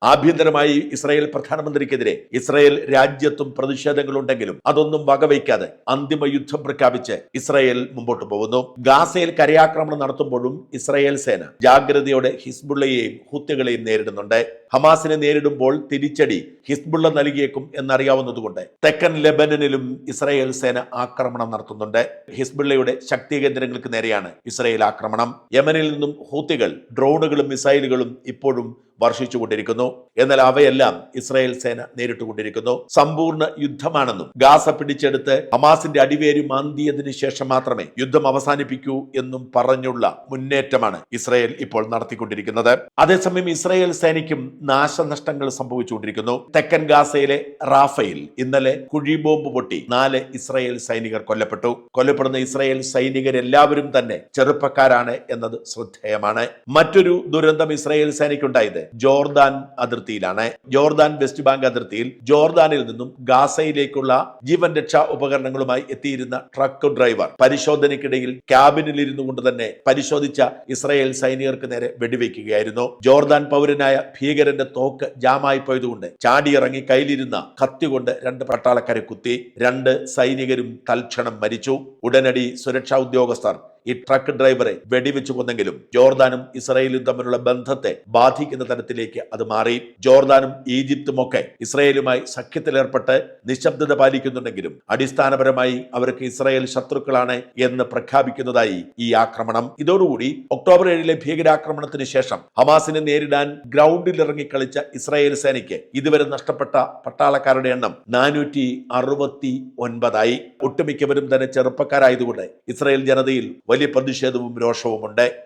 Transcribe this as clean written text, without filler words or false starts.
ആഭ്യന്തരമായി Israel പ്രധാനമന്ത്രിക്കെതിരെ Israel രാജ്യത്തും പ്രതിഷേധങ്ങളുണ്ടെങ്കിലും അതൊന്നും വകവയ്ക്കാതെ അന്തിമ യുദ്ധം പ്രഖ്യാപിച്ച് ഇസ്രായേൽ മുമ്പോട്ട് പോകുന്നു. ഗാസയിൽ കരയാക്രമണം നടത്തുമ്പോഴും ഇസ്രായേൽ സേന ജാഗ്രതയോടെ ഹിസ്ബുള്ളയെയും ഹൂത്തികളെയും നേരിടുന്നുണ്ട്. ഹമാസിനെ നേരിടുമ്പോൾ തിരിച്ചടി ഹിസ്ബുള്ള നൽകിയേക്കും എന്നറിയാവുന്നതുകൊണ്ട് തെക്കൻ ലെബനനിലും ഇസ്രായേൽ സേന ആക്രമണം നടത്തുന്നുണ്ട്. ഹിസ്ബുള്ളയുടെ ശക്തി കേന്ദ്രങ്ങൾക്ക് നേരെയാണ് ഇസ്രായേൽ ആക്രമണം. യമനിൽ നിന്നും ഹൂത്തികൾ ഡ്രോണുകളും മിസൈലുകളും ഇപ്പോഴും വർഷിച്ചുകൊണ്ടിരിക്കുന്നു. എന്നാൽ അവയെല്ലാം ഇസ്രായേൽ സേന നേരിട്ടുകൊണ്ടിരിക്കുന്നു. സമ്പൂർണ്ണ യുദ്ധമാണെന്നും ഗാസ പിടിച്ചെടുത്ത് ഹമാസിന്റെ അടിവേര് മാന്തിയതിനു ശേഷം മാത്രമേ യുദ്ധം അവസാനിപ്പിക്കൂ എന്നും പറഞ്ഞുള്ള മുന്നേറ്റമാണ് ഇസ്രായേൽ ഇപ്പോൾ നടത്തിക്കൊണ്ടിരിക്കുന്നത്. അതേസമയം ഇസ്രായേൽ സേനയ്ക്കും നാശനഷ്ടങ്ങൾ സംഭവിച്ചുകൊണ്ടിരിക്കുന്നു. തെക്കൻ ഗാസയിലെ റാഫയിൽ ഇന്നലെ കുഴിബോംബ് പൊട്ടി 4 ഇസ്രായേൽ സൈനികർ കൊല്ലപ്പെട്ടു. കൊല്ലപ്പെടുന്ന ഇസ്രായേൽ സൈനികരെല്ലാവരും തന്നെ ചെറുപ്പക്കാരാണ് എന്നത് ശ്രദ്ധേയമാണ്. മറ്റൊരു ദുരന്തം ഇസ്രായേൽ സേനയ്ക്കുണ്ടായത് ജോർദാൻ അതിർത്തിയിലാണ്. ജോർദാൻ വെസ്റ്റ് ബാങ്ക് അതിർത്തിയിൽ ജോർദാനിൽ നിന്നും ഗാസയിലേക്കുള്ള ജീവൻ രക്ഷാ ഉപകരണങ്ങളുമായി എത്തിയിരുന്ന ട്രക്ക് ഡ്രൈവർ പരിശോധനയ്ക്കിടയിൽ ക്യാബിനിൽ ഇരുന്നു കൊണ്ട് തന്നെ പരിശോധിച്ച ഇസ്രായേൽ സൈനികർക്ക് നേരെ വെടിവെക്കുകയായിരുന്നു. ജോർദാൻ പൗരനായ ഭീകരന്റെ തോക്ക് ജാമായി പോയതുകൊണ്ട് ചാടിയിറങ്ങി കയ്യിലിരുന്ന കത്തി കൊണ്ട് 2 പട്ടാളക്കാരെ കുത്തി. 2 സൈനികരും തൽക്ഷണം മരിച്ചു. ഉടനടി സുരക്ഷാ ഉദ്യോഗസ്ഥർ ഈ ട്രക്ക് ഡ്രൈവറെ വെടിവെച്ചു കൊന്നെങ്കിലും ജോർദാനും ഇസ്രായേലും തമ്മിലുള്ള ബന്ധത്തെ ബാധിക്കുന്ന തരത്തിലേക്ക് അത് മാറി. ജോർദാനും ഈജിപ്തും ഒക്കെ ഇസ്രായേലുമായി സഖ്യത്തിലേർപ്പെട്ട് നിശബ്ദത പാലിക്കുന്നുണ്ടെങ്കിലും അടിസ്ഥാനപരമായി അവർക്ക് ഇസ്രായേൽ ശത്രുക്കളാണ് എന്ന് പ്രഖ്യാപിക്കുന്നതായി ഈ ആക്രമണം. ഇതോടുകൂടി ഒക്ടോബർ 7 ഭീകരാക്രമണത്തിന് ശേഷം ഹമാസിനെ നേരിടാൻ ഗ്രൗണ്ടിൽ ഇറങ്ങി കളിച്ച ഇസ്രായേൽ സേനയ്ക്ക് ഇതുവരെ നഷ്ടപ്പെട്ട പട്ടാളക്കാരുടെ എണ്ണം 469 ഒട്ടുമിക്കവരും തന്നെ ചെറുപ്പക്കാരായതുകൊണ്ട് ഇസ്രായേൽ ജനതയിൽ വലിയ പ്രതിഷേധവും രോഷവുമുണ്ട്.